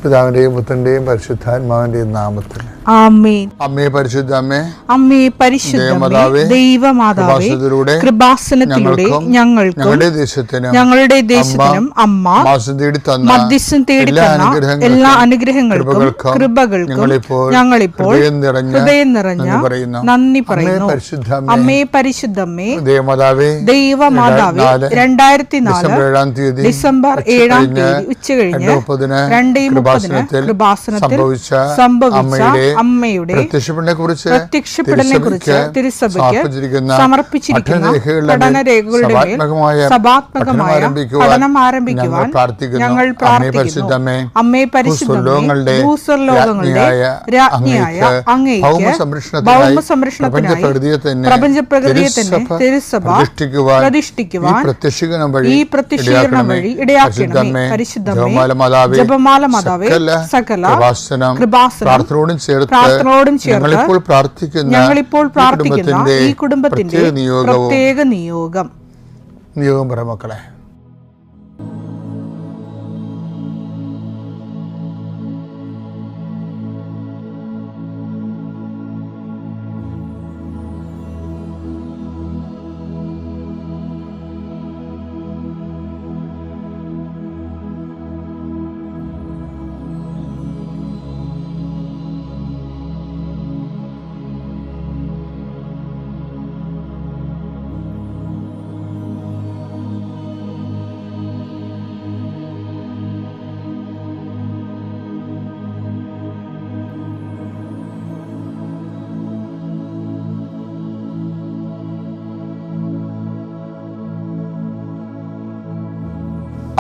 പിതാവിന്റെയും പുത്രന്റെയും പരിശുദ്ധാത്മാവിന്റെയും നാമത്തിൽ ആമേൻ. അമ്മേ പരിശുദ്ധ അമ്മേ, അമ്മേ പരിശുദ്ധമേ, ദൈവമാതാവേ, കൃപാസനത്തിലൂടെ ഞങ്ങൾക്കും ഞങ്ങളുടെ ദേശത്തിനും അമ്മ മധ്യസ്ഥം തേടി തന്ന എല്ലാ അനുഗ്രഹങ്ങൾക്കും കൃപകൾക്കും ഞങ്ങളിപ്പോൾ ഹൃദയം നിറഞ്ഞ നന്ദി പറയുന്നു. അമ്മേ പരിശുദ്ധമ്മേ, ദൈവമാതാവേ, 2004 ഡിസംബർ 7 ഉച്ചകഴിഞ്ഞ് 2:30 കൃപാസനത്തിൽ സംഭവിച്ച അമ്മയുടെ പ്രത്യക്ഷപ്പെടലിനെ കുറിച്ച് തിരുസഭയ്ക്ക് സമർപ്പിച്ചിരിക്കുന്ന പഠനരേഖകളുടെ മേൽ സഭാത്മകമായ പഠനം ആരംഭിക്കുവാൻ ഞങ്ങൾ പ്രാർത്ഥിക്കുന്നു. അമ്മേ പരിശുദ്ധമേ, ഭൂസ്വർലോകങ്ങളുടെ രാജ്ഞിയായ അങ്ങേയ്ക്ക് ഭൗമസംരക്ഷണത്തിനായി പ്രപഞ്ചപ്രകൃതിയെ തന്നെ തിരുസഭ പ്രതിഷ്ഠിക്കുവാൻ ഈ പ്രത്യക്ഷീകരണം വഴി ഇടയാക്കണമേ. പരിശുദ്ധമേ, ജപമാല മാതാവേ, സകല കൃപാസനം പ്രാർത്ഥനയോടും ചേർത്ത് ഞങ്ങളിപ്പോൾ പ്രാർത്ഥിക്കുന്ന ഈ കുടുംബത്തിന്റെ പ്രത്യേക നിയോഗം പറ മക്കളെ.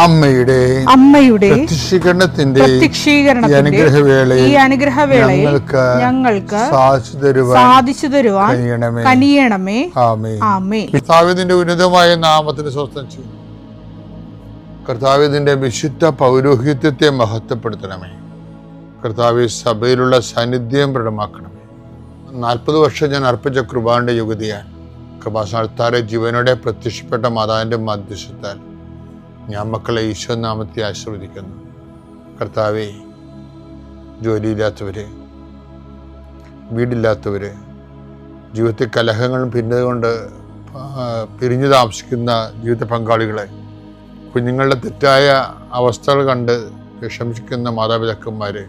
അമ്മയുടെ പ്രത്യക്ഷീകരണത്തിന്റെ ഈ അനുഗ്രഹവേളയിൽ ഞങ്ങൾക്ക് സാധിച്ചു തരുവാൻ കനിയണമേ. ആമേൻ. കർത്താവിന്റെ ഉന്നതമായ നാമത്തിന് സ്വസ്ഥം ചെയ്യുന്നു. കർത്താവിന്റെ വിശുദ്ധ പൗരോഹിത്യത്തെ മഹത്വപ്പെടുത്തണമേ. കർത്താവ് സഭയിലുള്ള സാന്നിധ്യം പ്രകടമാക്കണമേ. 40 വർഷം ഞാൻ അർപ്പിച്ച കൃപാന്റെ യുഗതിയാൽ കൃപാസ്ഥാനത്താരെ ജീവനോടെ പ്രത്യക്ഷപ്പെട്ട മാതാവിന്റെ മധ്യസ്ഥത്താൽ ഞാൻ മക്കളെ ഈശോ നാമത്തെ ആശീർവദിക്കുന്നു. കർത്താവേ, ജോലിയില്ലാത്തവര്, വീടില്ലാത്തവര്, ജീവിതത്തിൽ കലഹങ്ങളും ഭിന്നതകൊണ്ട് പിരിഞ്ഞു താമസിക്കുന്ന ജീവിത പങ്കാളികളെ, കുഞ്ഞുങ്ങളുടെ തെറ്റായ അവസ്ഥകൾ കണ്ട് വിഷമിക്കുന്ന മാതാപിതാക്കന്മാരെ,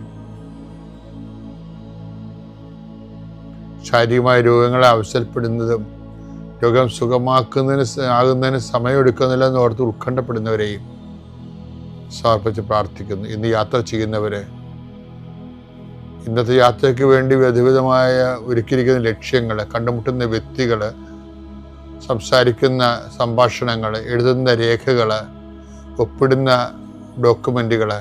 ശാരീരികമായ രോഗങ്ങളെ അവസരപ്പെടുന്നതും രോഗം ആകുന്നതിന് സമയമെടുക്കുന്നില്ലെന്ന് ഓർത്ത് ഉത്കണ്ഠപ്പെടുന്നവരെയും സമർപ്പിച്ച് പ്രാർത്ഥിക്കുന്നു. ഇന്ന് യാത്ര ചെയ്യുന്നവരെ, ഇന്നത്തെ യാത്രയ്ക്ക് വേണ്ടി വിവിധമായ ഒരുക്കിയിരിക്കുന്ന ലക്ഷ്യങ്ങൾ, കണ്ടുമുട്ടുന്ന വ്യക്തികൾ, സംസാരിക്കുന്ന സംഭാഷണങ്ങൾ, എഴുതുന്ന രേഖകൾ, ഒപ്പിടുന്ന ഡോക്യുമെന്റുകൾ,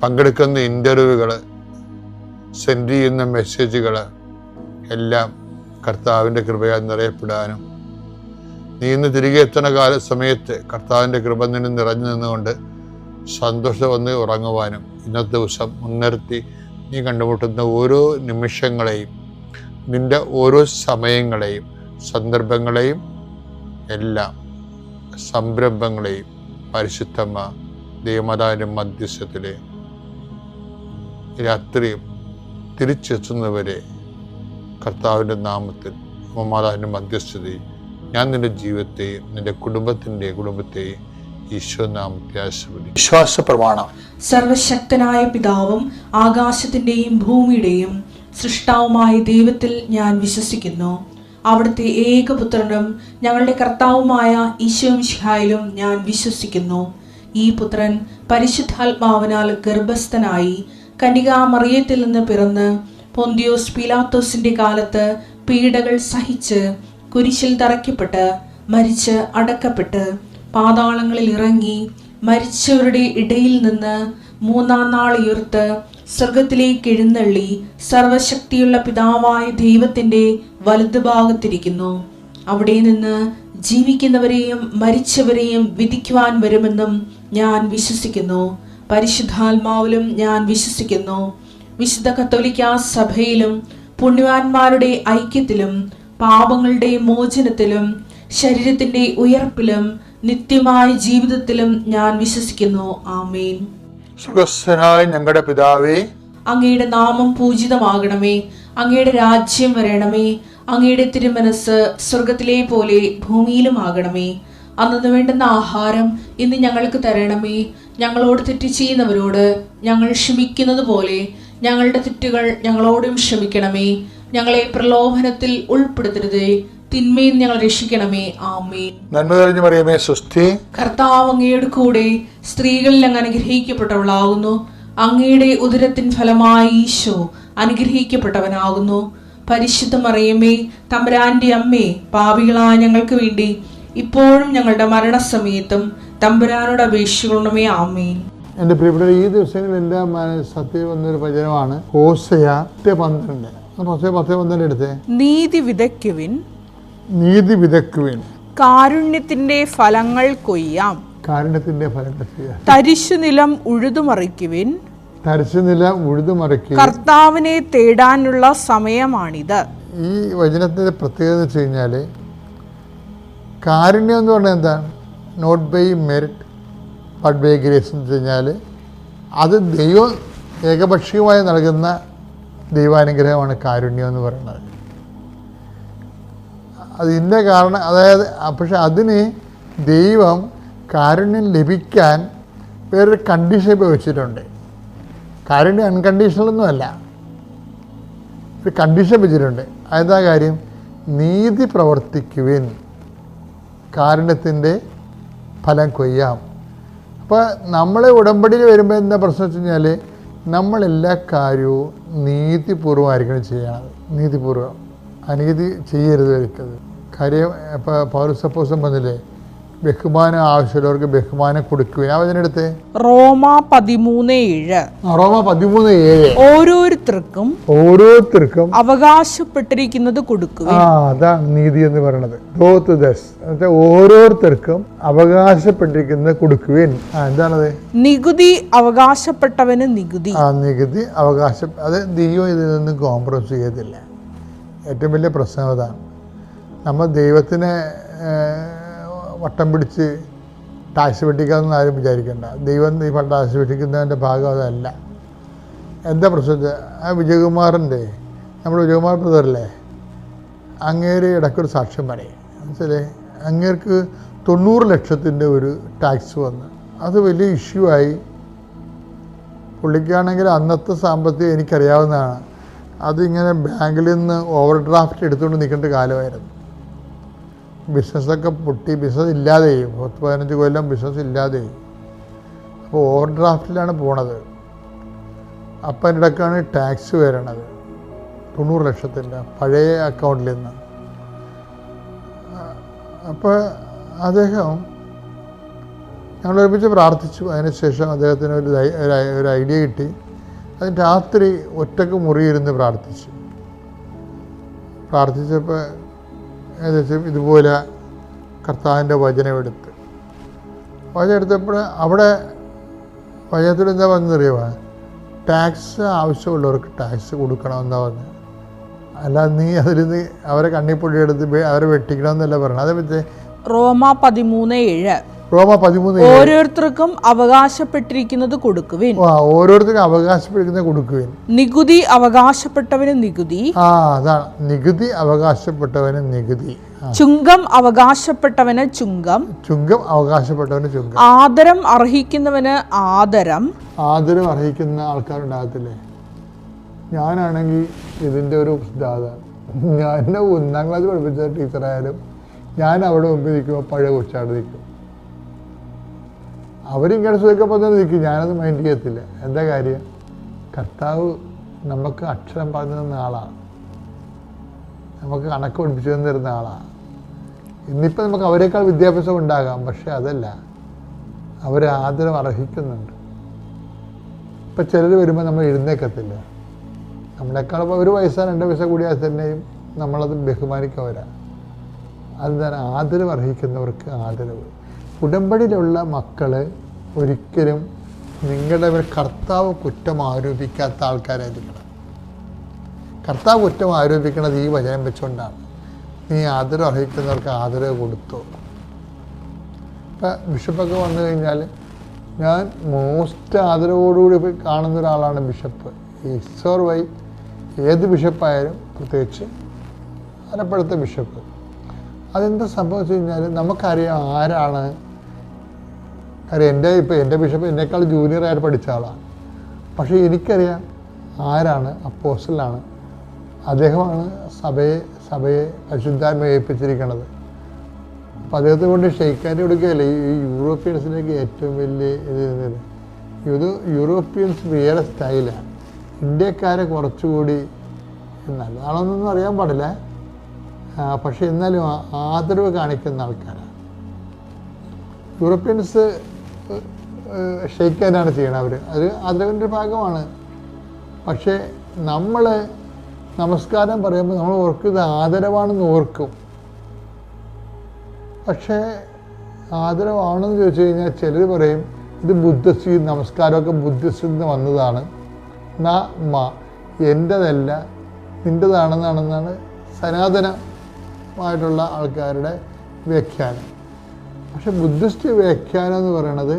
പങ്കെടുക്കുന്ന ഇന്റർവ്യൂകൾ, സെൻഡ് ചെയ്യുന്ന മെസ്സേജുകൾ എല്ലാം കർത്താവിൻ്റെ കൃപയാൽ നിറയപ്പെടാനും നീ ഇന്ന് തിരികെ എത്തുന്ന സമയത്ത് കർത്താവിൻ്റെ കൃപ നിന്നെ നിറഞ്ഞു നിന്നുകൊണ്ട് സന്തോഷം വന്ന് ഉറങ്ങുവാനും ഇന്നത്തെ ദിവസം മുൻനിർത്തി നീ കണ്ടുമുട്ടുന്ന ഓരോ നിമിഷങ്ങളെയും, നിന്റെ ഓരോ സമയങ്ങളെയും, സന്ദർഭങ്ങളെയും, എല്ലാ സംരംഭങ്ങളെയും പരിശുദ്ധമ്മ ദേവമാതാവിൻ്റെ മധ്യസ്ഥത്തിലെ രാത്രിയും തിരിച്ചെത്തുന്നവരെ കർത്താവിൻ്റെ നാമത്തിൽ മാതാവിൻ്റെ മധ്യസ്ഥതയിൽ ഞാൻ നിന്റെ ജീവിതത്തെയും നിന്റെ കുടുംബത്തെയും ഈശോ നാമത്തെ ആശീർവദിക്കുന്നു. വിശ്വാസ പ്രമാണം. സർവശക്തനായ പിതാവും ആകാശത്തിന്റെയും ഭൂമിയുടെയും സൃഷ്ടാവുമായ ദൈവത്തിൽ ഞാൻ വിശ്വസിക്കുന്നു. അവിടുത്തെ ഏകപുത്രനും ഞങ്ങളുടെ കർത്താവുമായ ഈശോ മിശിഹായിലും ഞാൻ വിശ്വസിക്കുന്നു. ഈ പുത്രൻ പരിശുദ്ധാത്മാവിനാൽ ഗർഭസ്ഥനായി കന്യകാമറിയത്തിൽ നിന്ന് പിറന്ന് പൊന്തിയോസ് പീലാത്തോസിന്റെ കാലത്ത് പീഡകൾ സഹിച്ച് കുരിശിൽ തറയ്ക്കപ്പെട്ട് മരിച്ച് അടക്കപ്പെട്ട് പാതാളങ്ങളിൽ ഇറങ്ങി മരിച്ചവരുടെ ഇടയിൽ നിന്ന് 3-ാം നാൾ ഉയർത്ത് സ്വർഗത്തിലേക്ക് എഴുന്നള്ളി സർവശക്തിയുള്ള പിതാവായ ദൈവത്തിന്റെ വലതുഭാഗത്തിരിക്കുന്നു. അവിടെ നിന്ന് ജീവിക്കുന്നവരെയും മരിച്ചവരെയും വിധിക്കുവാൻ വരുമെന്നും ഞാൻ വിശ്വസിക്കുന്നു. പരിശുദ്ധാത്മാവിലും ഞാൻ വിശ്വസിക്കുന്നു. വിശുദ്ധ കത്തോലിക്കാ സഭയിലും പുണ്യവാന്മാരുടെ ഐക്യത്തിലും പാപങ്ങളുടെ മോചനത്തിലും ശരീരത്തിന്റെ ഉയർപ്പിലും നിത്യമായ ജീവിതത്തിലും ഞാൻ വിശ്വസിക്കുന്നു. ആമേൻ. സ്വർഗ്ഗസ്ഥനായ ഞങ്ങളുടെ പിതാവേ, അങ്ങയുടെ നാമം പൂജിതമാകണമേ. അങ്ങയുടെ രാജ്യം വരണമേ. അങ്ങയുടെ തിരുമനസ് സ്വർഗത്തിലെ പോലെ ഭൂമിയിലുമാകണമേ. അന്നു വേണ്ടുന്ന ആഹാരം ഇന്ന് ഞങ്ങൾക്ക് തരണമേ. ഞങ്ങളോട് തെറ്റ് ചെയ്യുന്നവരോട് ഞങ്ങൾ ക്ഷമിക്കുന്നത് പോലെ ഞങ്ങളുടെ തെറ്റുകൾ ഞങ്ങളോടും ക്ഷമിക്കണമേ. ഞങ്ങളെ പ്രലോഭനത്തിൽ ഉൾപ്പെടുത്തരുതേ, തിന്മയിൽ ഞങ്ങൾ രക്ഷിക്കണമേ. ആമേൻ. നന്മ നിറഞ്ഞ മറിയമേ, സ്വസ്തി. കർത്താവ് അങ്ങയുടെ കൂടെ സ്ത്രീകളിൽ അങ്ങ് അനുഗ്രഹിക്കപ്പെട്ടവളാകുന്നു. അങ്ങയുടെ ഉദരത്തിൻ ഫലമായി ഈശോ അനുഗ്രഹിക്കപ്പെട്ടവനാകുന്നു. പരിശുദ്ധ മറിയമേ, തമ്പുരാന്റെ അമ്മേ, പാപികളായ ഞങ്ങൾക്ക് വേണ്ടി ഇപ്പോഴും ഞങ്ങളുടെ മരണസമയത്തും തമ്പുരാനോട് അപേക്ഷിക്കണമേ. ആമേൻ. എൻ്റെ പ്രിയപ്പെട്ട, ഈ ദിവസങ്ങളെല്ലാം സത്യം വന്നൊരു വചനമാണ് ഹോശയ 10:12. ഹോശയ 10:12 എടുത്തേ. നീതി വിതയ്ക്കുവിൻ, നീതി വിതയ്ക്കുവിൻ, കാരുണ്യത്തിന്റെ ഫലങ്ങൾ കൊയ്യാം. കാരുണ്യത്തിന്റെ ഫലങ്ങൾ ചെയ്യാം. തരിശുനിലം ഉഴുതുമറിക്കുവിൻ, തരിശുനിലം ഉഴുതുമറിക്കുക. കർത്താവിനെ തേടാനുള്ള സമയമാണിത്. ഈ വചനത്തിൻ്റെ പ്രത്യേകത എന്ന് വെച്ച് കഴിഞ്ഞാൽ, കാരുണ്യം എന്ന് പറഞ്ഞാൽ എന്താണ്? Not by merit but by grace എന്ന് വെച്ച് കഴിഞ്ഞാൽ അത് ദൈവം ഏകപക്ഷീയമായി നൽകുന്ന ദൈവാനുഗ്രഹമാണ് കാരുണ്യം എന്ന് പറയുന്നത്. അത് ഇന്ന കാരണം, അതായത് പക്ഷെ അതിന് ദൈവം കാരുണ്യം ലഭിക്കാൻ വേറൊരു കണ്ടീഷൻ ഉപയോഗിച്ചിട്ടുണ്ട്. കാരുണ്യം അൺകണ്ടീഷണലൊന്നുമല്ല, ഒരു കണ്ടീഷൻ വെച്ചിട്ടുണ്ട്. അതെന്താ കാര്യം? നീതി പ്രവർത്തിക്കുവിൻ, കാരുണ്യത്തിൻ്റെ ഫലം കൊയ്യാം. അപ്പോൾ നമ്മളെ ഉടമ്പടിയിൽ വരുമ്പോൾ എന്താ പ്രശ്നം വെച്ച് കഴിഞ്ഞാൽ, നമ്മളെല്ലാ കാര്യവും നീതിപൂർവ്വമായിരിക്കണം ചെയ്യണത്. നീതിപൂർവ്വം, അനീതി ചെയ്യരുത് ഒരിക്കലും. കാര്യം ഇപ്പോൾ പൗലോസ് അപ്പോസ്തലൻ പറഞ്ഞില്ലേ, ബഹുമാനം ആവശ്യമുള്ളവർക്ക് ബഹുമാനം കൊടുക്കുവിൻ. ആ വചനെടുത്തേ. റോമ 13:7. റോമ 13:7. ഓരോരുത്തർക്കും അവകാശപ്പെട്ടിരിക്കുന്നത് കൊടുക്കുവിൻ. അതാണ് നീതി എന്ന് പറയുന്നത്. ഓരോരുത്തർക്കും അവകാശപ്പെട്ടിരിക്കുന്നത് കൊടുക്കുവിൻ. എന്താണത്? നികുതി അവകാശപ്പെട്ടവന് നികുതി. നികുതി അവകാശം, അത് ദൈവം ഇതിൽ നിന്ന് കോംപ്രമൈസ് ചെയ്യത്തില്ല. ഏറ്റവും വലിയ പ്രശ്നം അതാണ്. നമ്മൾ ദൈവത്തിനെ വട്ടം പിടിച്ച് ടാക്സ് വെട്ടിക്കാമെന്ന് ആരും വിചാരിക്കേണ്ട. ദൈവം ഈ ടാക്സ് വെട്ടിക്കുന്നതിൻ്റെ ഭാഗം അതല്ല. എന്താ പ്രശ്നം? ആ വിജയകുമാറിൻ്റെ, നമ്മുടെ വിജയകുമാർ ബ്രദറില്ലേ, അങ്ങേര് ഇടയ്ക്കൊരു സാക്ഷ്യം പറയും. എന്നുവെച്ചാൽ അങ്ങേർക്ക് 90 ലക്ഷത്തിൻ്റെ ഒരു ടാക്സ് വന്ന് അത് വലിയ ഇഷ്യൂ ആയി. പുള്ളിക്കാണെങ്കിൽ അന്നത്തെ സാമ്പത്തികം എനിക്കറിയാവുന്നതാണ്. അതിങ്ങനെ ബാങ്കിൽ നിന്ന് ഓവർ ഡ്രാഫ്റ്റ് എടുത്തുകൊണ്ട് നിൽക്കേണ്ട കാലമായിരുന്നു. ബിസിനസ്സൊക്കെ പൊട്ടി, ബിസിനസ് ഇല്ലാതെയും 10-15 കൊല്ലം ബിസിനസ് ഇല്ലാതെയും. അപ്പോൾ ഓവർ ഡ്രാഫ്റ്റിലാണ് പോണത്. അപ്പം അതിൻ്റെ ഇടയ്ക്കാണ് ടാക്സ് വരണത് 90 ലക്ഷത്തിൻ്റെ പഴയ അക്കൗണ്ടിൽ നിന്ന്. അപ്പോൾ അദ്ദേഹം ഞങ്ങൾ ഒരുമിച്ച് പ്രാർത്ഥിച്ചു. അതിനുശേഷം അദ്ദേഹത്തിന് ഒരു ഐഡിയ കിട്ടി. അതിന് രാത്രി ഒറ്റക്ക് മുറിയിരുന്ന് പ്രാർത്ഥിച്ചപ്പോൾ ഏകദേശം ഇതുപോലെ കർത്താവിൻ്റെ വചനമെടുത്ത് അവിടെ വചനത്തിൽ എന്താ പറഞ്ഞറിയുമോ? ടാക്സ് ആവശ്യമുള്ളവർക്ക് ടാക്സ് കൊടുക്കണമെന്നാ പറഞ്ഞത്. അല്ല നീ അതിൽ നിന്ന് അവരെ കണ്ണിപ്പൊടി എടുത്ത് അവരെ വെട്ടിക്കണമെന്നല്ല പറഞ്ഞത്. അതേപറ്റി റോമ 13:7. ഓരോരുത്തർക്കും അവകാശപ്പെട്ടിരിക്കുന്നത് കൊടുക്കുവിൻ. ഓരോരുത്തർക്കും അവകാശപ്പെട്ടിരിക്കുന്നത് കൊടുക്കുവിൻ. നികുതി അവകാശപ്പെട്ടവന് നികുതി. അതാണ് നികുതി അവകാശപ്പെട്ടവന് നികുതി. ചുങ്കം അവകാശപ്പെട്ടവന് ചുങ്കം. ചുങ്കം അവകാശപ്പെട്ടവന് ചുങ്കം. ആദരം അർഹിക്കുന്നവന് ആദരം. ആദരം അർഹിക്കുന്ന ആൾക്കാരുണ്ടാകത്തില്ലേ? ഞാനാണെങ്കിൽ ഇതിൻ്റെ ഒരു സിദ്ധാന്തം. ഞാൻ 1ാം ക്ലാസ് പഠിപ്പിച്ച ടീച്ചറായാലും ഞാൻ അവിടെ മുമ്പിൽ നിൽക്കുമ്പോൾ പഴയ കൊച്ചാട് നിൽക്കും. അവരിങ്ങനെ സുഖപ്പോൾ തന്നെ നിൽക്കും, ഞാനത് മൈൻഡ് ചെയ്യത്തില്ല. എന്താ കാര്യം? കർത്താവ് നമുക്ക് അക്ഷരം പറഞ്ഞു തന്ന ആളാണ്, നമുക്ക് കണക്ക് പഠിപ്പിച്ചു തന്നിരുന്ന ആളാണ്. ഇന്നിപ്പോൾ നമുക്ക് അവരെക്കാൾ വിദ്യാഭ്യാസം ഉണ്ടാകാം, പക്ഷെ അതല്ല, അവർ ആദരം അർഹിക്കുന്നുണ്ട്. ഇപ്പം ചിലർ വരുമ്പോൾ നമ്മൾ എഴുന്നേക്കത്തില്ല. നമ്മളെക്കാൾ 1 വയസ്സോ 2 വയസ്സോ കൂടിയാൽ തന്നെയും നമ്മളത് ബഹുമാനിക്കവരാ. അതെന്താണ്? ആദരവ് അർഹിക്കുന്നവർക്ക് ആദരവ്. ഉടമ്പടിയിലുള്ള മക്കൾ ഒരിക്കലും നിങ്ങളുടെ കർത്താവ് കുറ്റം ആരോപിക്കാത്ത ആൾക്കാരായിരിക്കണം. കർത്താവ് കുറ്റം ആരോപിക്കുന്നത് ഈ വചനം വെച്ചുകൊണ്ടാണ്. നീ ആദരവ് അർഹിക്കുന്നവർക്ക് ആദരവ് കൊടുത്തു. ഇപ്പം ബിഷപ്പൊക്കെ വന്നു കഴിഞ്ഞാൽ ഞാൻ മോസ്റ്റ് ആദരവോടുകൂടി കാണുന്ന ഒരാളാണ് ബിഷപ്പ്. ഈസോർ വൈ ഏത് ബിഷപ്പായാലും, പ്രത്യേകിച്ച് ആലപ്പുഴത്തെ ബിഷപ്പ്. അതെന്താ സംഭവിച്ചു കഴിഞ്ഞാൽ നമുക്കറിയാം ആരാണ്. കാര്യം എൻ്റെ ബിഷപ്പ് എന്നേക്കാൾ ജൂനിയറായിട്ട് പഠിച്ച ആളാണ്. പക്ഷേ എനിക്കറിയാം ആരാണ്, അപ്പോസ്റ്റലാണ്. അദ്ദേഹമാണ് സഭയെ പരിശുദ്ധാത്മ ഏൽപ്പിച്ചിരിക്കുന്നത്. അപ്പോൾ അദ്ദേഹത്തെ കൊണ്ട് ഷെയ്ക്കാൻ്റെ കൊടുക്കുകയല്ലേ ഈ യൂറോപ്യൻസിലേക്ക് ഏറ്റവും വലിയ ഇത് യൂറോപ്യൻസ് വേറെ സ്റ്റൈലാണ്. ഇന്ത്യക്കാരെ കുറച്ചുകൂടി നല്ലതാണെന്നൊന്നും അറിയാൻ പാടില്ല, പക്ഷെ എന്നാലും ആദരവ് കാണിക്കുന്ന ആൾക്കാരാണ്. യൂറോപ്യൻസ് ഷെയ്ക്കാനാണ് ചെയ്യണത്. അത് ആദരവിൻ്റെ ഭാഗമാണ്. പക്ഷേ നമ്മൾ നമസ്കാരം പറയുമ്പോൾ നമ്മൾ ഓർക്കും ഇത് ആദരവാണെന്ന് ഓർക്കും. പക്ഷേ ആദരവാണെന്ന് ചോദിച്ചു കഴിഞ്ഞാൽ ചിലർ പറയും ഇത് ബുദ്ധസ്തി, നമസ്കാരമൊക്കെ ബുദ്ധിസ്റ്റിൽ നിന്ന് വന്നതാണ്, എൻ്റെതല്ല നിൻ്റെതാണെന്നാണെന്നാണ് സനാതനമായിട്ടുള്ള ആൾക്കാരുടെ വ്യാഖ്യാനം. പക്ഷെ ബുദ്ധിസ്റ്റ് വ്യാഖ്യാനം എന്ന് പറയണത്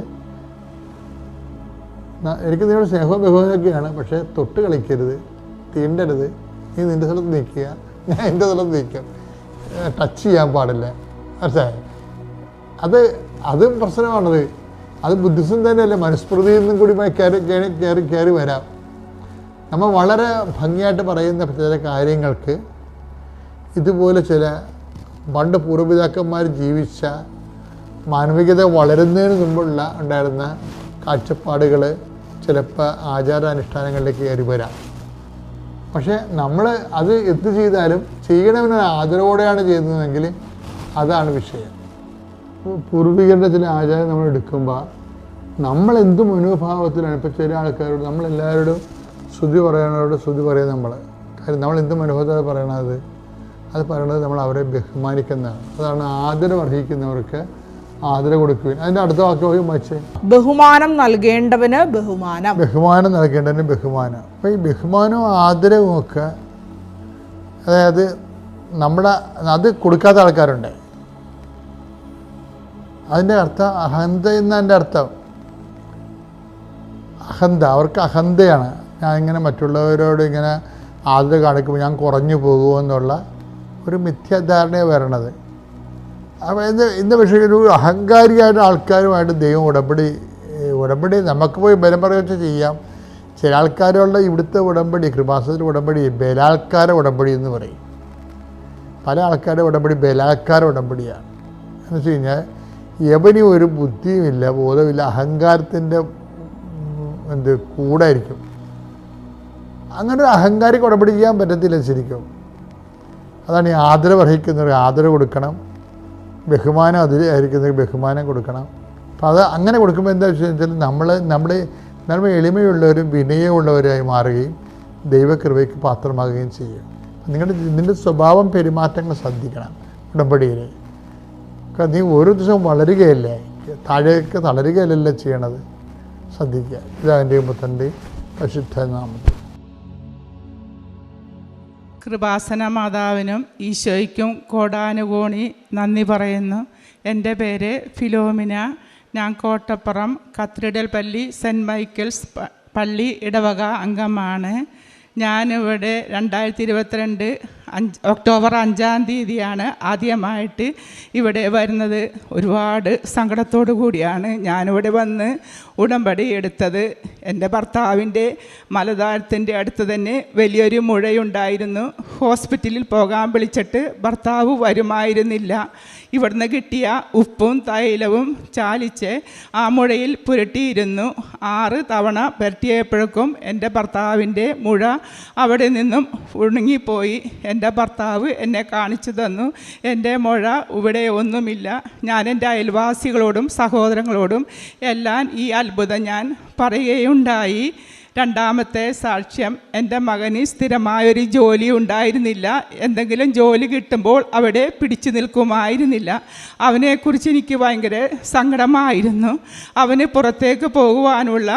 എനിക്ക് നിങ്ങളുടെ സ്നേഹവും ബഹുമാനമൊക്കെയാണ്, പക്ഷേ തൊട്ട് കളിക്കരുത്, തീണ്ടരുത്, നീ നിൻ്റെ സ്ഥലത്ത് നിൽക്കുക, ഞാൻ എൻ്റെ സ്ഥലത്ത് നിൽക്കും, ടച്ച് ചെയ്യാൻ പാടില്ല. മനസ്സിലായി? അതും പ്രശ്നമാണത്. അത് ബുദ്ധിസം തന്നെയല്ലേ, മനുസ്മൃതിയിൽ നിന്നും കൂടി കയറി വരാം. നമ്മൾ വളരെ ഭംഗിയായിട്ട് പറയുന്ന ചില കാര്യങ്ങൾക്ക് ഇതുപോലെ ചില പണ്ട് പൂർവ്വപിതാക്കന്മാർ ജീവിച്ച മാനവികത വളരുന്നതിന് മുമ്പുള്ള ഉണ്ടായിരുന്ന കാഴ്ചപ്പാടുകൾ ചിലപ്പോൾ ആചാരാനുഷ്ഠാനങ്ങളിലേക്ക് കയറി വരാം. പക്ഷേ നമ്മൾ അത് എന്ത് ചെയ്താലും ചെയ്യണവന് ആദരവോടെയാണ് ചെയ്യുന്നതെങ്കിൽ അതാണ് വിഷയം. പൂർവികരുടെ ചില ആചാരം നമ്മൾ എടുക്കുമ്പോൾ നമ്മൾ എന്ത് മനോഭാവത്തിലാണ്. ഇപ്പോൾ ചില ആൾക്കാരോട് നമ്മളെല്ലാവരോടും സ്തുതി പറയാനോട് സ്തുതി പറയുന്നത് നമ്മൾ. കാര്യം നമ്മൾ എന്ത് മനോഭാവത്തോടെ പറയണത്, അത് പറയണത് നമ്മൾ അവരെ ബഹുമാനിക്കുന്നതാണ്. അതാണ് ആദരവ് അർഹിക്കുന്നവർക്ക് ആദരവ് കൊടുക്കുകയും. അതിൻ്റെ അടുത്ത വാക്യം വായിച്ചേ. ബഹുമാനം നൽകേണ്ടവന് ബഹുമാനം. ബഹുമാനം നൽകേണ്ടവന് ബഹുമാനം. അപ്പോൾ ഈ ബഹുമാനവും ആദരവും ഒക്കെ, അതായത് അത് കൊടുക്കാത്ത ആൾക്കാരുണ്ട്. അതിൻ്റെ അർത്ഥം അഹന്ത എന്നതിൻ്റെ അർത്ഥം അവർക്ക് അഹന്തയാണ്. ഞാൻ ഇങ്ങനെ മറ്റുള്ളവരോട് ഇങ്ങനെ ആദരവ് കാണിക്കുമ്പോൾ ഞാൻ കുറഞ്ഞു പോകുമോ എന്നുള്ള ഒരു മിഥ്യാധാരണയാണ് വരണത്. അപ്പോൾ ഇന്ന് പക്ഷേ ഒരു അഹങ്കാരിയായിട്ട് ആൾക്കാരുമായിട്ട് ദൈവം ഉടമ്പടി നമുക്ക് പോയി ബലം പറയുക ചെയ്യാം. ചില ആൾക്കാരുള്ള ഇവിടുത്തെ ഉടമ്പടി, കൃപാസനത്തിൻ്റെ ഉടമ്പടി ബലാത്കാര ഉടമ്പടി എന്ന് പറയും. പല ആൾക്കാരുടെ ഉടമ്പടി ബലാത്കാര ഉടമ്പടിയാണ്. എന്ന് വെച്ച് കഴിഞ്ഞാൽ യവനും ഒരു ബുദ്ധിയുമില്ല, ബോധമില്ല, അഹങ്കാരത്തിൻ്റെ കൂടായിരിക്കും. അങ്ങനെ ഒരു അഹങ്കാരിക്ക് ഉടമ്പടി ചെയ്യാൻ പറ്റത്തില്ല ശരിക്കും. അതാണ് ഈ ആദരവ് അർഹിക്കുന്നവർ ആദരവ് കൊടുക്കണം, ബഹുമാനം അതിലായിരിക്കുന്നവർക്ക് ബഹുമാനം കൊടുക്കണം. അപ്പോൾ അത് അങ്ങനെ കൊടുക്കുമ്പോൾ എന്താ വെച്ചാൽ നമ്മൾ എളിമയുള്ളവരും വിനയമുള്ളവരായി മാറുകയും ദൈവകൃപയ്ക്ക് പാത്രമാകുകയും ചെയ്യും. നിൻ്റെ സ്വഭാവം പെരുമാറ്റങ്ങൾ ശ്രദ്ധിക്കണം ഉടമ്പടിയിൽ. നീ ഓരോ ദിവസവും വളരുകയല്ലേ, താഴേക്ക് തളരുകയല്ലല്ലോ ചെയ്യണത്. ശ്രദ്ധിക്കുക. ഇതാൻ്റെയും പുത്രൻ്റെയും പരിശുദ്ധ നാമത്തിൽ. കൃപാസന മാതാവിനും ഈശോയ്ക്കും കോടാനുകോടി നന്ദി പറയുന്നു. എൻ്റെ പേര് ഫിലോമിന. ഞാൻ കോട്ടപ്പുറം കത്തീഡ്രൽ പള്ളി സെൻറ്റ് മൈക്കിൾസ് പള്ളി ഇടവക അംഗമാണ്. ഞാനിവിടെ 2022 ഒക്ടോബർ 5-ാം തീയതിയാണ് ആദ്യമായിട്ട് ഇവിടെ വരുന്നത്. ഒരുപാട് സങ്കടത്തോടു കൂടിയാണ് ഞാനിവിടെ വന്ന് ഉടമ്പടി എടുത്തത്. എൻ്റെ ഭർത്താവിൻ്റെ മലദ്വാരത്തിൻ്റെ അടുത്ത് തന്നെ വലിയൊരു മുഴയുണ്ടായിരുന്നു. ഹോസ്പിറ്റലിൽ പോകാൻ വിളിച്ചിട്ട് ഭർത്താവ് വരുമായിരുന്നില്ല. ഇവിടുന്ന് കിട്ടിയ ഉപ്പും തൈലവും ചാലിച്ച് ആ മുഴയിൽ പുരട്ടിയിരുന്നു. 6 തവണ പുരട്ടിയപ്പോഴേക്കും എൻ്റെ ഭർത്താവിൻ്റെ മുഴ അവിടെ നിന്നും ഉണങ്ങിപ്പോയി. എൻ്റെ ഭർത്താവ് എന്നെ കാണിച്ചു തന്നു, എൻ്റെ മുഴ ഇവിടെ ഒന്നുമില്ല. ഞാൻ എൻ്റെ അയൽവാസികളോടും സഹോദരങ്ങളോടും എല്ലാം ഈ അത്ഭുതം ഞാൻ പറയുകയുണ്ടായി. രണ്ടാമത്തെ സാക്ഷ്യം, എൻ്റെ മകന് സ്ഥിരമായൊരു ജോലി ഉണ്ടായിരുന്നില്ല. എന്തെങ്കിലും ജോലി കിട്ടുമ്പോൾ അവിടെ പിടിച്ചു നിൽക്കുമായിരുന്നില്ല. അവനെക്കുറിച്ച് എനിക്ക് ഭയങ്കര സങ്കടമായിരുന്നു. അവന് പുറത്തേക്ക് പോകുവാനുള്ള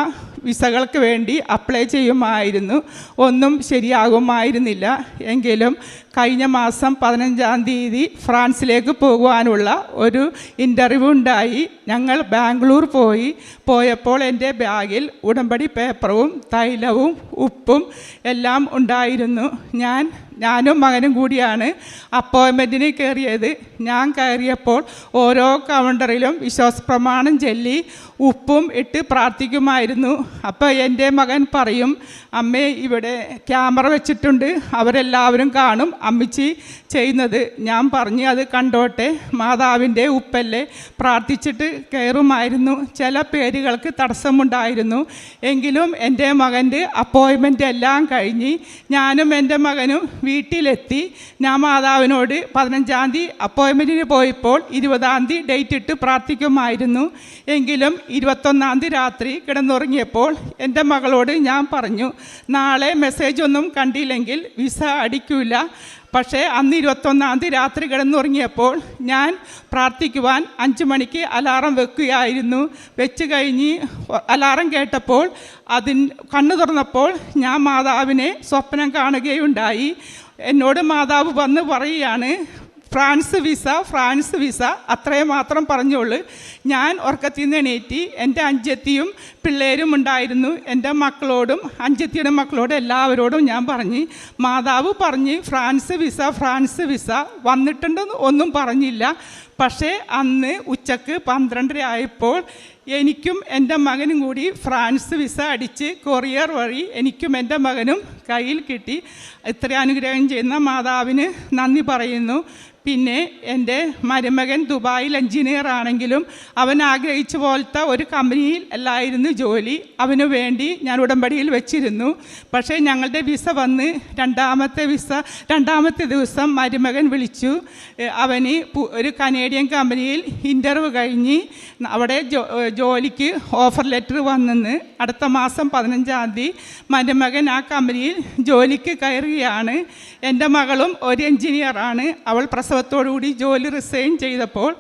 വിസകൾക്ക് വേണ്ടി അപ്ലൈ ചെയ്യുമായിരുന്നു. ഒന്നും ശരിയാകുമായിരുന്നില്ല. എങ്കിലും കഴിഞ്ഞ മാസം 15-ാം തീയതി ഫ്രാൻസിലേക്ക് പോകുവാനുള്ള ഒരു ഇൻ്റർവ്യൂ ഉണ്ടായി. ഞങ്ങൾ ബാംഗ്ലൂർ പോയപ്പോൾ എൻ്റെ ബാഗിൽ ഉടമ്പടി പേപ്പറും തൈലവും ഉപ്പും എല്ലാം ഉണ്ടായിരുന്നു. ഞാനും മകനും കൂടിയാണ് അപ്പോയിൻമെൻറ്റിന് കയറിയത്. ഞാൻ കയറിയപ്പോൾ ഓരോ കൗണ്ടറിലും വിശ്വാസപ്രമാണം ചൊല്ലി ഉപ്പും ഇട്ട് പ്രാർത്ഥിക്കുമായിരുന്നു. അപ്പോൾ എൻ്റെ മകൻ പറയും, അമ്മേ ഇവിടെ ക്യാമറ വെച്ചിട്ടുണ്ട്, അവരെല്ലാവരും കാണും അമ്മച്ചി ചെയ്യുന്നത്. ഞാൻ പറഞ്ഞു അത് കണ്ടോട്ടെ, മാതാവിൻ്റെ ഉപ്പല്ലേ, പ്രാർത്ഥിച്ചിട്ട് കയറുമായിരുന്നു. ചില പേരുകൾക്ക് തടസ്സമുണ്ടായിരുന്നു. എങ്കിലും എൻ്റെ മകൻ്റെ അപ്പോയിൻമെൻ്റ് എല്ലാം കഴിഞ്ഞ് ഞാനും എൻ്റെ മകനും വീട്ടിലെത്തി. ഞാൻ മാതാവിനോട് 15-ാം തീയതി അപ്പോയിൻമെൻറ്റിന് പോയപ്പോൾ 20-ാം തീയതി ഡേറ്റ് ഇട്ട് പ്രാർത്ഥിക്കുമായിരുന്നു. എങ്കിലും 21-ാം തീയതി രാത്രി കിടന്നുറങ്ങിയപ്പോൾ എൻ്റെ മകളോട് ഞാൻ പറഞ്ഞു, നാളെ മെസ്സേജ് ഒന്നും കണ്ടില്ലെങ്കിൽ വിസ അടിക്കില്ല. പക്ഷേ അന്ന് 21-ാം തീയതി രാത്രി കിടന്നുറങ്ങിയപ്പോൾ ഞാൻ പ്രാർത്ഥിക്കുവാൻ 5 മണിക്ക് അലാറം വെക്കുകയായിരുന്നു. വെച്ച് കഴിഞ്ഞ് അലാറം കേട്ടപ്പോൾ കണ്ണു തുറന്നപ്പോൾ ഞാൻ മാതാവിനെ സ്വപ്നം കാണുകയുണ്ടായി. എന്നോട് മാതാവ് വന്ന് പറയുകയാണ്, ഫ്രാൻസ് വിസ, അത്രയും മാത്രം പറഞ്ഞോളൂ. ഞാൻ ഉറക്കത്തിൽ നിന്ന് എണീറ്റ് എൻ്റെ അഞ്ചത്തിയും പിള്ളേരും ഉണ്ടായിരുന്നു. എൻ്റെ മക്കളോടും അഞ്ചത്തിയുടെ മക്കളോടും എല്ലാവരോടും ഞാൻ പറഞ്ഞ്, മാതാവ് പറഞ്ഞ് ഫ്രാൻസ് വിസ വന്നിട്ടുണ്ടെന്ന് ഒന്നും പറഞ്ഞില്ല. പക്ഷേ അന്ന് ഉച്ചക്ക് 12:30 ആയപ്പോൾ എനിക്കും എൻ്റെ മകനും കൂടി ഫ്രാൻസ് വിസ അടിച്ച് കൊറിയർ വഴി എനിക്കും എൻ്റെ മകനും കയ്യിൽ കിട്ടി. ഇത്ര അനുഗ്രഹം ചെയ്യുന്ന മാതാവിന് നന്ദി പറയുന്നു. പിന്നെ എൻ്റെ മരുമകൻ ദുബായിൽ എഞ്ചിനീയർ ആണെങ്കിലും അവൻ ആഗ്രഹിച്ച പോലത്തെ ഒരു കമ്പനിയിൽ അല്ലായിരുന്നു ജോലി. അവന് വേണ്ടി ഞാൻ ഉടമ്പടിയിൽ വെച്ചിരുന്നു. പക്ഷേ ഞങ്ങളുടെ വിസ വന്ന് രണ്ടാമത്തെ ദിവസം മരുമകൻ വിളിച്ചു. അവന് ഒരു കനേഡിയൻ കമ്പനിയിൽ ഇൻ്റർവ്യൂ കഴിഞ്ഞ് അവിടെ ജോലിക്ക് ഓഫർ ലെറ്റർ വന്നെന്ന്. അടുത്ത മാസം 15-ാം തീയതി മരുമകൻ ആ കമ്പനിയിൽ ജോലിക്ക് കയറുകയാണ്. എൻ്റെ മകളും ഒരു എഞ്ചിനീയറാണ്. അവൾ പ്രസവത്തോടുകൂടി ജോലി റിസൈൻ ചെയ്തപ്പോൾ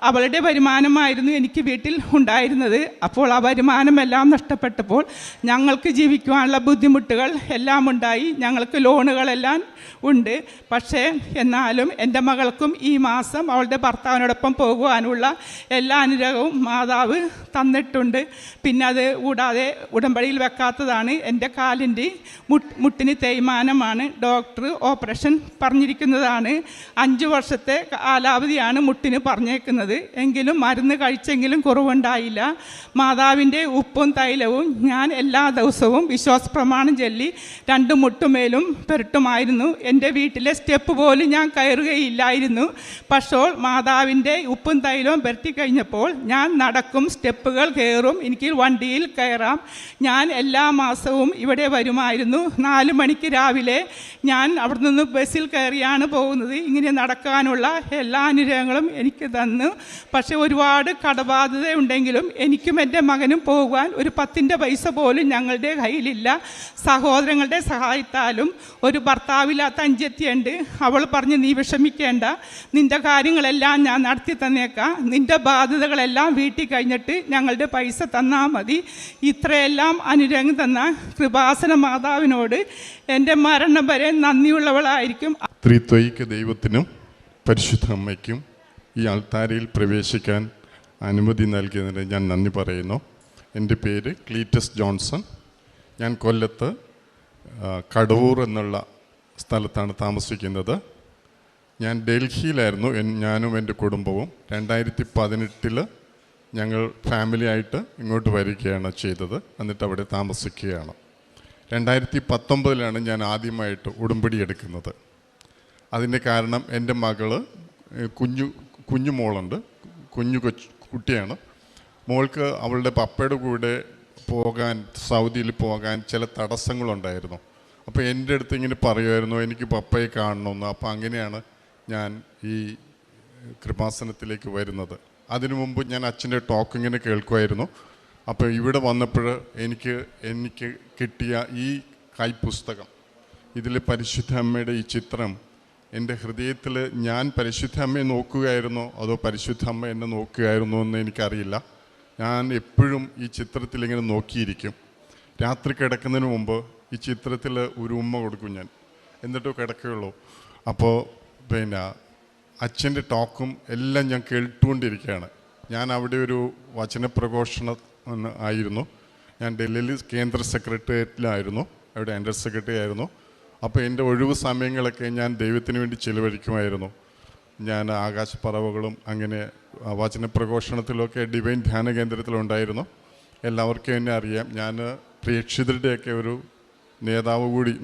അവളുടെ വരുമാനമായിരുന്നു എനിക്ക് വീട്ടിൽ ഉണ്ടായിരുന്നത്. അപ്പോൾ ആ വരുമാനമെല്ലാം നഷ്ടപ്പെട്ടപ്പോൾ ഞങ്ങൾക്ക് ജീവിക്കുവാനുള്ള ബുദ്ധിമുട്ടുകൾ എല്ലാം ഉണ്ടായി. ഞങ്ങൾക്ക് ലോണുകളെല്ലാം ഉണ്ട്. പക്ഷേ എന്നാലും എൻ്റെ മകൾക്കും ഈ മാസം അവളുടെ ഭർത്താവിനോടൊപ്പം പോകുവാനുള്ള എല്ലാ അനുഗ്രഹവും മാതാവ് തന്നിട്ടുണ്ട്. പിന്നെ അത് കൂടാതെ ഉടമ്പടിയിൽ വെക്കാത്തതാണ് എൻ്റെ കാലിൻ്റെ മുട്ടിന് തേയ്മാനമാണ്. Doctor operation പറഞ്ഞിരിക്കുന്നതാണ്. 5 വർഷത്തെ കാലാവധിയാണ് മുട്ടിന് പറഞ്ഞേക്കുന്നത്. എങ്കിലും മരുന്ന് കഴിച്ചെങ്കിലും കുറവുണ്ടായില്ല. മാതാവിൻ്റെ ഉപ്പും തൈലവും ഞാൻ എല്ലാ ദിവസവും വിശ്വാസപ്രമാണം ചൊല്ലി 2 മുട്ടുമേലും പുരട്ടുമായിരുന്നു. എൻ്റെ വീട്ടിലെ സ്റ്റെപ്പ് പോലും ഞാൻ കയറുകയില്ലായിരുന്നു. പക്ഷേ മാതാവിൻ്റെ ഉപ്പും തൈലവും പുരട്ടി കഴിഞ്ഞപ്പോൾ ഞാൻ നടക്കും, സ്റ്റെപ്പുകൾ കയറും, എനിക്ക് വണ്ടിയിൽ കയറാം. ഞാൻ എല്ലാ മാസവും ഇവിടെ വരുമായിരുന്നു. 4 മണിക്ക് രാവിലെ ഞാൻ അവിടെ നിന്ന് ബസ്സിൽ കയറിയാണ് പോകുന്നത്. ഇങ്ങനെ നടക്കാനുള്ള എല്ലാ അനുഗ്രഹങ്ങളും എനിക്ക് തന്നു. പക്ഷേ ഒരുപാട് കടബാധ്യത ഉണ്ടെങ്കിലും എനിക്കും എൻ്റെ മകനും പോകുവാൻ ഒരു 10 പൈസ പോലും ഞങ്ങളുടെ കയ്യിലില്ല. സഹോദരങ്ങളുടെ സഹായത്താലും ഒരു ഭർത്താവില്ലാത്ത അഞ്ചത്തിയുണ്ട്. അവൾ പറഞ്ഞ്, നീ വിഷമിക്കേണ്ട, നിൻ്റെ കാര്യങ്ങളെല്ലാം ഞാൻ നടത്തി തന്നേക്കാം, നിൻ്റെ ബാധ്യതകളെല്ലാം വീട്ടിൽ കഴിഞ്ഞിട്ട് ഞങ്ങളുടെ പൈസ തന്നാൽ മതി. ഇത്രയെല്ലാം അനുഗ്രഹം തന്ന കൃപാസന മാതാവിനോട് എൻ്റെ മരണം വരെ നന്ദിയുള്ളവളായിരിക്കും. ത്രിത്വൈക ദൈവത്തിനും പരിശുദ്ധ അമ്മയ്ക്കും ഈ ആൾത്താരയിൽ പ്രവേശിക്കാൻ അനുമതി നൽകിയതിന് ഞാൻ നന്ദി പറയുന്നു. എൻ്റെ പേര് ക്ലീറ്റസ് ജോൺസൺ. ഞാൻ കൊല്ലത്ത് കടവൂർ എന്നുള്ള സ്ഥലത്താണ് താമസിക്കുന്നത്. ഞാൻ ഡൽഹിയിലായിരുന്നു ഞാനും എൻ്റെ കുടുംബവും. 2018 ഞങ്ങൾ ഫാമിലിയായിട്ട് ഇങ്ങോട്ട് വരികയാണ് ചെയ്തത്. എന്നിട്ട് അവിടെ താമസിക്കുകയാണ്. 2019 ഞാൻ ആദ്യമായിട്ട് ഉടമ്പടി എടുക്കുന്നത്. അതിൻ്റെ കാരണം എൻ്റെ മകള് കുഞ്ഞു മോളുണ്ട്, കുട്ടിയാണ്. മോൾക്ക് അവളുടെ പപ്പയുടെ കൂടെ പോകാൻ, സൗദിയിൽ പോകാൻ ചില തടസ്സങ്ങളുണ്ടായിരുന്നു. അപ്പോൾ എൻ്റെ അടുത്ത് ഇങ്ങനെ പറയുമായിരുന്നു, എനിക്ക് പപ്പയെ കാണണമെന്ന്. അപ്പോൾ അങ്ങനെയാണ് ഞാൻ ഈ കൃപാസനത്തിലേക്ക് വരുന്നത്. അതിനു മുമ്പ് ഞാൻ അച്ഛൻ്റെ ടോക്ക് ഇങ്ങനെ കേൾക്കുമായിരുന്നു. അപ്പോൾ ഇവിടെ വന്നപ്പോൾ എനിക്ക് കിട്ടിയ ഈ കൈപ്പുസ്തകം, ഇതിൽ പരിശുദ്ധ അമ്മയുടെ ഈ ചിത്രം എൻ്റെ ഹൃദയത്തിൽ, ഞാൻ പരിശുദ്ധ അമ്മയെ നോക്കുകയായിരുന്നോ അതോ പരിശുദ്ധ അമ്മ എന്നെ നോക്കുകയായിരുന്നോ എന്ന് എനിക്കറിയില്ല. ഞാൻ എപ്പോഴും ഈ ചിത്രത്തിൽ ഇങ്ങനെ നോക്കിയിരിക്കും. രാത്രി കിടക്കുന്നതിന് മുമ്പ് ഈ ചിത്രത്തിൽ ഒരു ഉമ്മ കൊടുക്കും ഞാൻ, എന്നിട്ട് കിടക്കുകയുള്ളൂ. അപ്പോൾ പിന്നെ അച്ഛൻ്റെ ടോക്കും എല്ലാം ഞാൻ കേട്ടുകൊണ്ടിരിക്കുകയാണ്. ഞാൻ അവിടെ ഒരു വചനപ്രഘോഷണം ആയിരുന്നു. ഞാൻ ഡൽഹിയിൽ കേന്ദ്ര സെക്രട്ടേറിയറ്റിലായിരുന്നു, അവിടെ അണ്ടർ സെക്രട്ടറി ആയിരുന്നു. അപ്പോൾ എൻ്റെ ഒഴിവ് സമയങ്ങളൊക്കെ ഞാൻ ദൈവത്തിന് വേണ്ടി ചിലവഴിക്കുമായിരുന്നു. ഞാൻ ആകാശപ്പറവുകളും അങ്ങനെ വചനപ്രഘോഷണത്തിലൊക്കെ ഡിവൈൻ ധ്യാന കേന്ദ്രത്തിലുണ്ടായിരുന്നു. എല്ലാവർക്കും എന്നെ അറിയാം. ഞാൻ പ്രേക്ഷിതരുടെയൊക്കെ ഒരു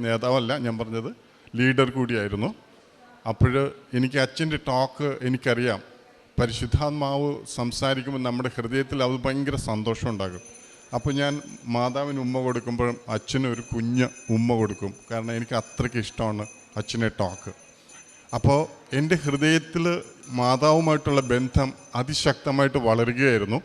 നേതാവല്ല ഞാൻ പറഞ്ഞത്, ലീഡർ കൂടിയായിരുന്നു. അപ്പോൾ എനിക്ക് അച്ഛൻ്റെ ടോക്ക് എനിക്കറിയാം. പരിശുദ്ധാത്മാവ് സംസാരിക്കുമ്പോൾ നമ്മുടെ ഹൃദയത്തിൽ അത് ഭയങ്കര സന്തോഷം ഉണ്ടാകും. അപ്പോൾ ഞാൻ മാതാവിന് ഉമ്മ കൊടുക്കുമ്പോഴും അച്ഛന് ഒരു കുഞ്ഞ് ഉമ്മ കൊടുക്കും. കാരണം എനിക്ക് അത്രയ്ക്ക് ഇഷ്ടമാണ് അച്ഛൻ്റെ ടോക്ക്. അപ്പോൾ എൻ്റെ ഹൃദയത്തിൽ മാതാവുമായിട്ടുള്ള ബന്ധം അതിശക്തമായിട്ട് വളരുകയായിരുന്നു.